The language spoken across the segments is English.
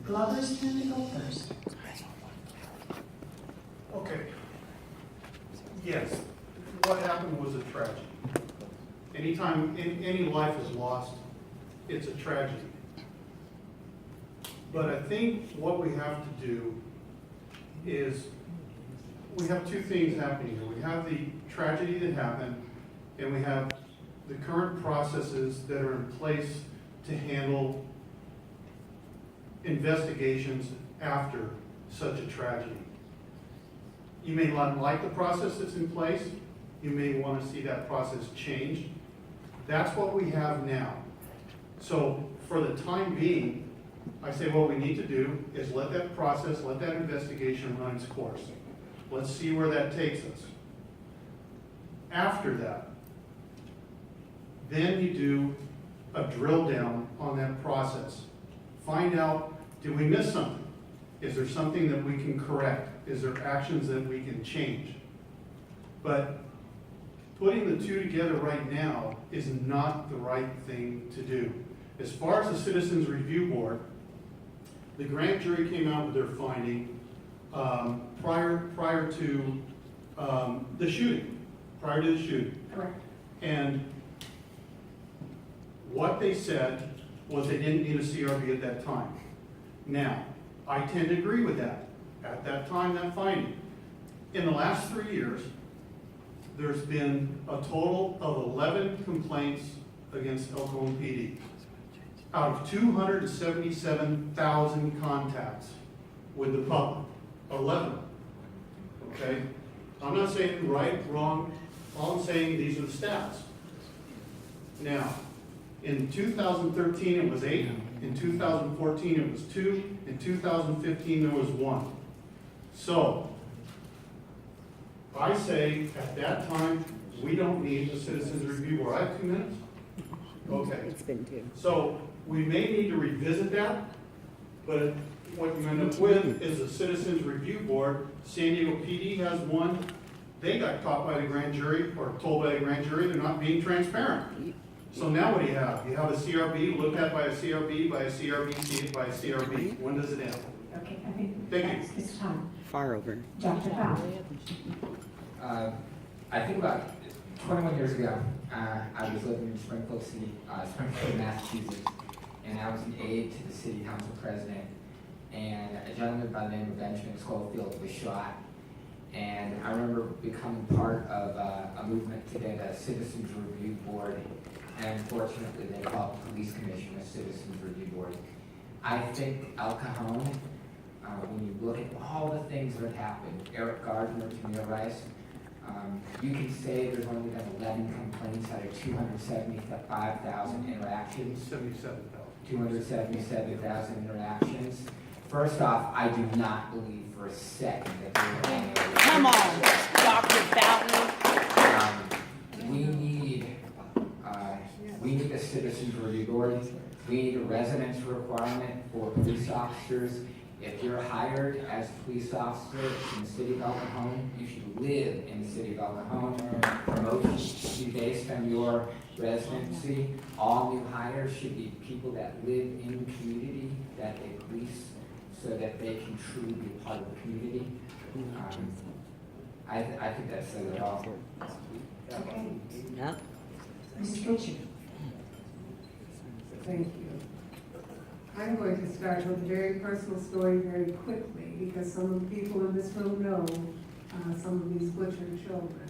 Glovers tend to go first. Okay. Yes, what happened was a tragedy. Anytime any life is lost, it's a tragedy. But I think what we have to do is, we have two things happening here. We have the tragedy that happened, and we have the current processes that are in place to handle investigations after such a tragedy. You may not like the process that's in place. You may want to see that process changed. That's what we have now. So for the time being, I say what we need to do is let that process, let that investigation run its course. Let's see where that takes us. After that, then you do a drill down on that process. Find out, did we miss something? Is there something that we can correct? Is there actions that we can change? But putting the two together right now is not the right thing to do. As far as the Citizens Review Board, the grand jury came out with their finding prior to the shooting. Correct. And what they said was they didn't need a CRB at that time. Now, I tend to agree with that. At that time, that finding. In the last 3 years, there's been a total of 11 complaints against El Cajon PD. Out of 277,000 contacts with the public, 11. Okay? I'm not saying right, wrong. All I'm saying, these are the stats. Now, in 2013, it was 8. In 2014, it was 2. In 2015, there was 1. So, I say at that time, we don't need a Citizens Review Board. I have 2 minutes? Okay. It's been 2. So, we may need to revisit that, but what you end up with is a Citizens Review Board. San Diego PD has one. They got caught by the grand jury, or told by the grand jury they're not being transparent. So now what do you have? You have a CRB, looked at by a CRB, by a CRB, see it by a CRB. When does it end? Okay, I think Thank you. it's time. Far over. Dr. Powell. I think about 21 years ago, I was living in Springfield, Massachusetts, and I was an aide to the city council president. And a gentleman by the name of Benjamin Schofield was shot. And I remember becoming part of a movement to get a Citizens Review Board. And unfortunately, they called the police commission a Citizens Review Board. I think El Cajon, when you look at all the things that happened, Eric Gardner, Tamir Rice, you can say there's only been 11 complaints out of 275,000 interactions. 277,000 interactions. First off, I do not believe for a second that they were any. Come on, Dr. Boughton. We need a Citizens Review Board. We need a residence requirement for police officers. If you're hired as a police officer in the city of El Cajon, you should live in the city of El Cajon. Promotions should be based on your residency. All new hires should be people that live in the community that they police, so that they can truly be a part of the community. I think that says it all. Okay. Yep. Mrs. Butcher. Thank you. I'm going to start with a very personal story very quickly, because some of the people in this room know some of these butchered children.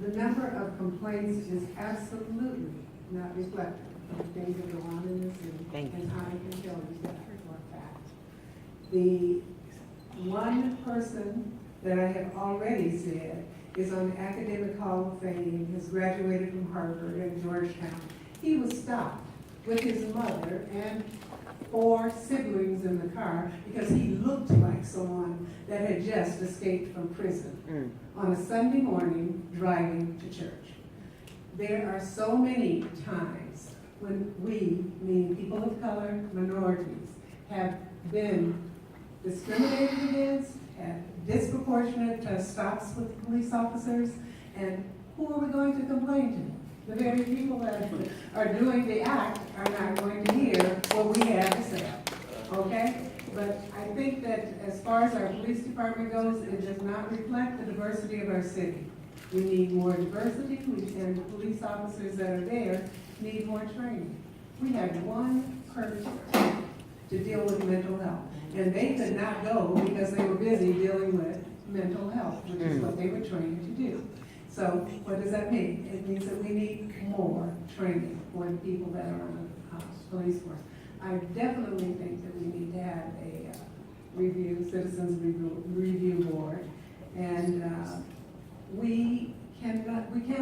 The number of complaints is absolutely not reflective of things that go on in this city, and I can tell you that for a fact. The one person that I have already said is on the Academic Hall of Fame, has graduated from Harvard and Georgetown. He was stopped with his mother and 4 siblings in the car because he looked like someone that had just escaped from prison on a Sunday morning driving to church. There are so many times when we, meaning people of color, minorities, have been discriminated against, have disproportionate stops with police officers, and who are we going to complain to? The very people that are doing the act are not going to hear what we have to say. But I think that as far as our police department goes, it does not reflect the diversity of our city. We need more diversity, and the police officers that are there need more training. We had one person to deal with mental health, and they could not go because they were busy dealing with mental health, which is what they were trained to do. So what does that mean? It means that we need more training for the people that are on the police force. I definitely think that we need to have a citizens review board, and we can't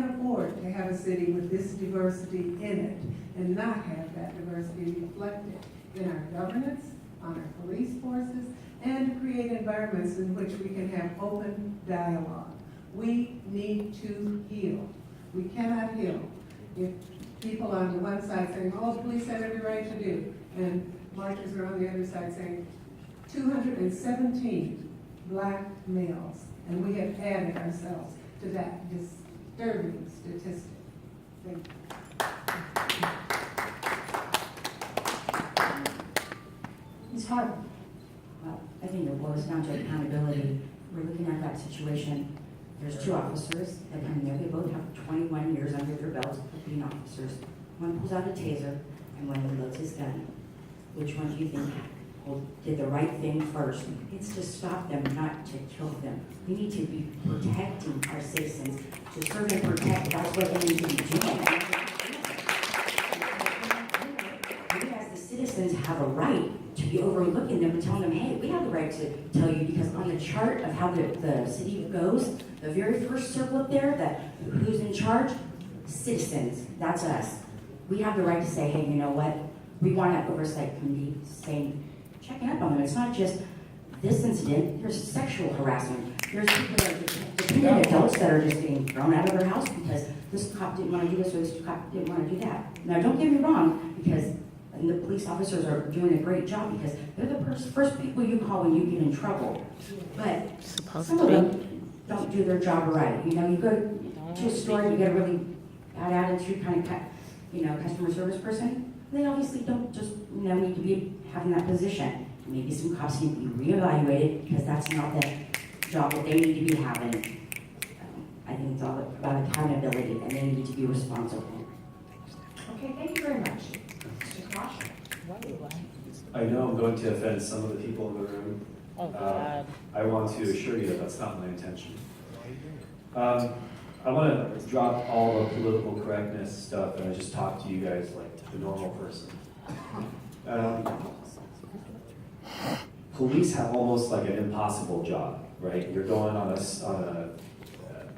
afford to have a city with this diversity in it and not have that diversity reflected in our governance, on our police forces, and to create environments in which we can have open dialogue. We need to heal. We cannot heal if people on the one side saying, oh, the police have every right to do, and marchers are on the other side saying 217 black males, and we have added ourselves to that disturbing statistic. Thank you. Ms. Harvey? Well, I think it boils down to accountability. We're looking at that situation. There's two officers that come in there. They both have 21 years under their belts of being officers. One pulls out a taser and one reloads his gun. Which one do you think did the right thing first? It's to stop them, not to kill them. We need to be protecting our citizens. To serve and protect, that's what they need to be doing. We as the citizens have a right to be overlooking them and telling them, hey, we have the right to tell you, because on the chart of how the city goes, the very first circle up there, that who's in charge? Citizens, that's us. We have the right to say, hey, you know what? We want an oversight committee saying, checking up on them. It's not just this incident, there's sexual harassment. There's people that are dependent adults that are just getting thrown out of their house because this cop didn't want to do this or this cop didn't want to do that. Now, don't get me wrong, because the police officers are doing a great job because they're the first people you call when you get in trouble. But some of them don't do their job right. You know, you go to a store and you get a really bad attitude kind of, customer service person. They obviously don't just, need to be having that position. Maybe some cops need to be reevaluated because that's not the job that they need to be having. I think it's all about accountability, and they need to be responsible. Okay, thank you very much. Mr. Cajon? I know I'm going to offend some of the people in the room. Oh, God. I want to assure you that that's not my intention. I want to drop all the political correctness stuff and I just talk to you guys like the normal person. Police have almost like an impossible job, right? You're going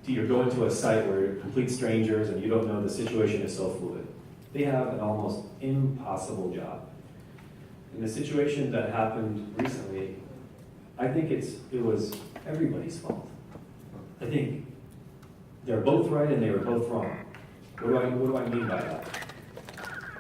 you're going to a site where you're complete strangers and you don't know, the situation is so fluid. They have an almost impossible job. In the situation that happened recently, I think it was everybody's fault. I think they're both right and they were both wrong. What do I mean by that?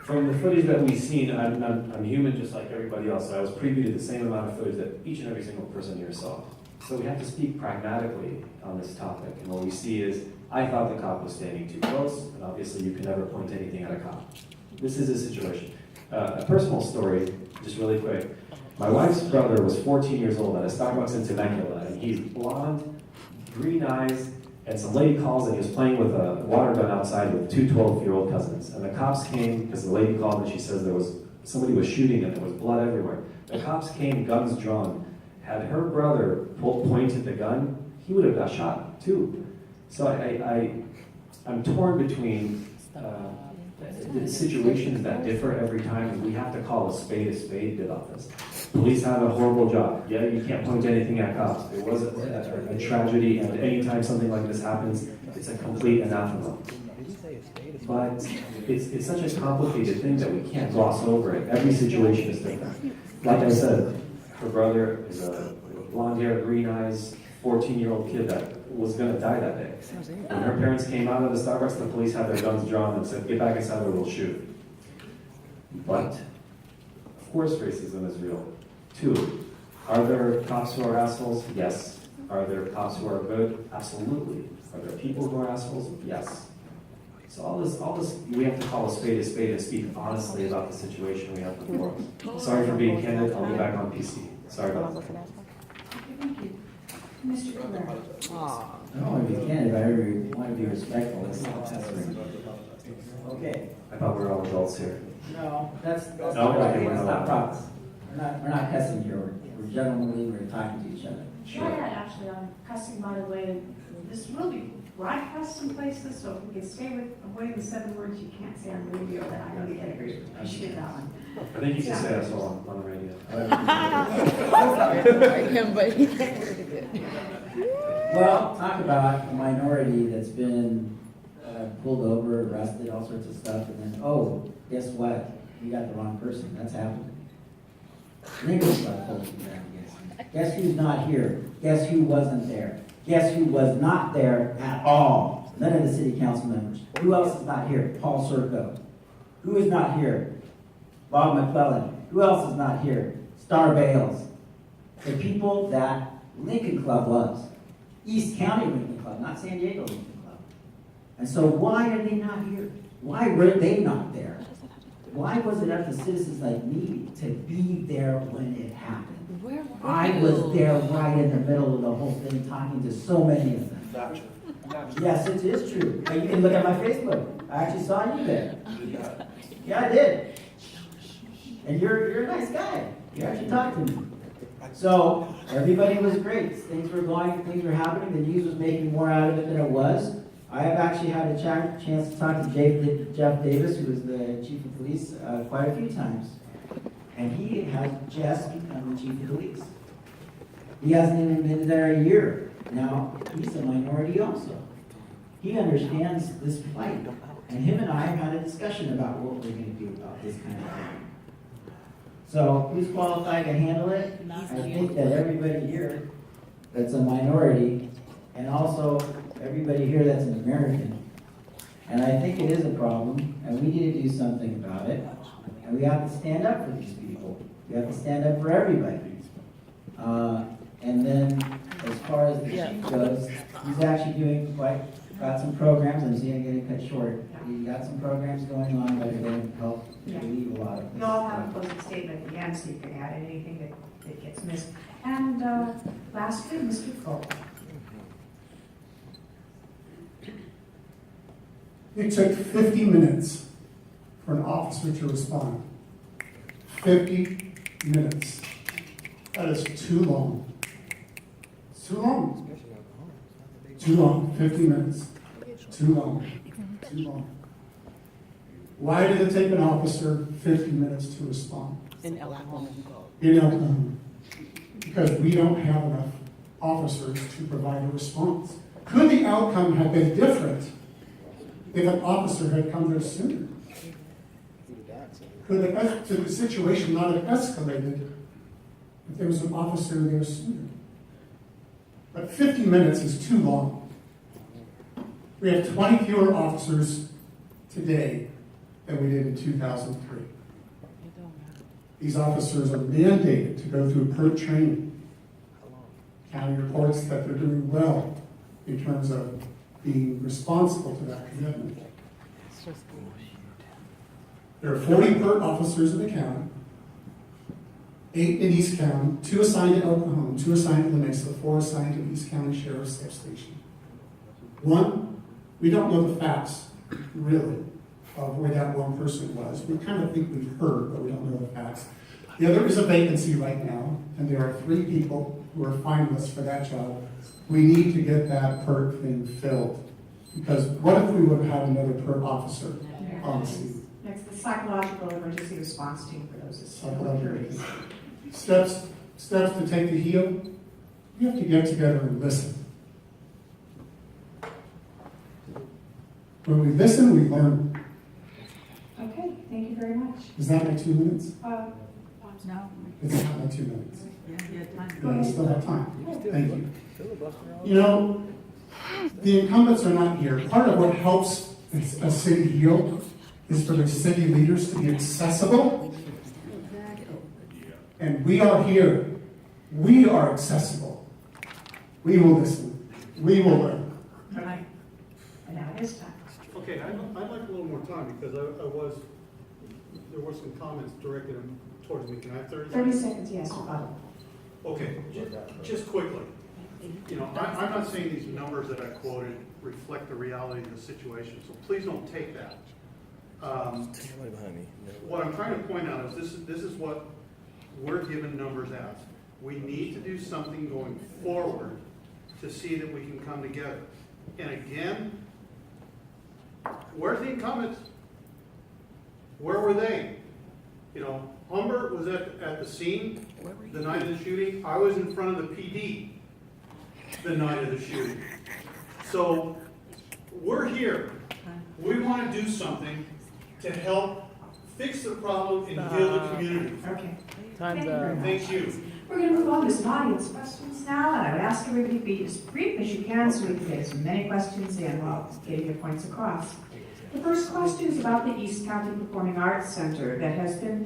From the footage that we've seen, I'm human just like everybody else, so I was privy to the same amount of footage that each and every single person here saw. So we have to speak pragmatically on this topic, and what we see is, I thought the cop was standing too close, and obviously you can never point anything at a cop. This is a situation. A personal story, just really quick. My wife's brother was 14 years old at a Starbucks in Temecula, and he's blonde, green eyes, and some lady calls and he was playing with a water gun outside with two 12-year-old cousins. And the cops came, because the lady called and she says somebody was shooting and there was blood everywhere. The cops came, guns drawn. Had her brother pointed the gun, he would have got shot too. So I'm torn between the situations that differ every time, and we have to call a spade about this. Police have a horrible job. Yeah, you can't point anything at cops. It was a tragedy, and anytime something like this happens, it's a complete anathema. But it's such a complicated thing that we can't gloss over it. Every situation is different. Like I said, her brother is a blonde hair, green eyes, 14-year-old kid that was going to die that day. When her parents came out of the Starbucks, the police had their guns drawn and said, get back inside or we'll shoot. But, of course racism is real. 2, are there cops who are assholes? Yes. Are there cops who are good? Absolutely. Are there people who are assholes? Yes. So all this, we have to call a spade and speak honestly about the situation we have before us. Sorry for being candid, I'll get back on PC. Sorry about that. Okay, thank you. Mr. Cabrera. I don't want to be candid, but I really want to be respectful. It's not pestering. Okay. I thought we were all adults here. No, that's No, not right. okay, we're That's not. not proper. We're not cussing here. We're gentlemanly. We're talking to each other. Sure, actually, I'm cussing by the way, this will be broadcast in places, so if we can stay away the 7 words you can't say on the radio, then I know you get agreed. Appreciate that one. I think you can say us all on the radio. Well, talk about a minority that's been pulled over, arrested, all sorts of stuff, and then, oh, guess what? You got the wrong person. That's happened. Lincoln's got pulled around against me. Guess who's not here? Guess who wasn't there? Guess who was not there at all? None of the city council members. Who else is not here? Paul Serco. Who is not here? Bob McClellan. Who else is not here? Star Bales. The people that Lincoln Club loves. East County Lincoln Club, not San Diego Lincoln Club. And so why are they not here? Why were they not there? Why was it up to citizens like me to be there when it happened? I was there right in the middle of the whole thing, talking to so many of them. Not true. Yes, it is true. And you can look at my Facebook. I actually saw you there. Yeah, I did. And you're a nice guy. You actually talked to me. So everybody was great. Things were going, things were happening. The news was making more out of it than it was. I have actually had a chance to talk to Jeff Davis, who was the chief of police, quite a few times. And he has just become the chief of police. He hasn't even been there a year. Now, he's a minority also. He understands this plight. And him and I have had a discussion about what we're going to do about this kind of thing. So, who's qualified to handle it? I think that everybody here that's a minority, and also everybody here that's an American. And I think it is a problem, and we need to do something about it. And we have to stand up for these people. We have to stand up for everybody. And then, as far as the chief goes, he's actually got some programs. I'm seeing it getting cut short. He's got some programs going on that are going to help relieve a lot of this. You all have a closing statement at the end, so you can add anything that gets missed. And lastly, Mr. Cole. It took 50 minutes for an officer to respond. 50 minutes. That is too long. It's too long. Too long. 50 minutes. Too long. Too long. Why did it take an officer 50 minutes to respond? In Olango. In Oklahoma. Because we don't have enough officers to provide a response. Could the outcome have been different if an officer had come there sooner? Could the situation not have escalated if there was an officer there sooner? But 50 minutes is too long. We have 20 fewer officers today than we did in 2003. These officers are mandated to go through PERT training. County reports that they're doing well in terms of being responsible to that commitment. There are 40 PERT officers in the county, 8 in East County, 2 assigned to Oklahoma, 2 assigned to La Mesa, 4 assigned to East County Sheriff's Station. 1, we don't know the facts, really, of where that one person was. We kind of think we've heard, but we don't know the facts. The other is a vacancy right now, and there are 3 people who are finalists for that job. We need to get that PERT thing filled. Because what if we would have had another PERT officer on the scene? Next, the psychological emergency response team for those. Psychological steps to take to heal. We have to get together and listen. When we listen, we learn. Okay, thank you very much. Is that my 2 minutes? No. It's not my 2 minutes. Go I ahead. still have time. Thank you. You know, the incumbents are not here. Part of what helps a city heal is for the city leaders to be accessible. And we are here. We are accessible. We will listen. We will learn. Right. And now it is time. Okay, I'd like a little more time because there were some comments directed towards me. Can I have 30 30 seconds? seconds, yes, rebuttal. Okay, just quickly. You know, I'm not saying these numbers that I quoted reflect the reality of the situation, so please don't take that. What I'm trying to point out is this is what we're given numbers as. We need to do something going forward to see that we can come together. And again, where's the incumbents? Where were they? You know, Humbert was at the scene the night of the shooting. I was in front of the PD the night of the shooting. So we're here. We want to do something to help fix the problem and heal the community. Okay. Time's Thank you very much. Thank you. We're going to move on to some audience questions now, and I would ask everybody to be as brief as you can so we can get as many questions in while getting your points across. The first question is about the East County Performing Arts Center that has been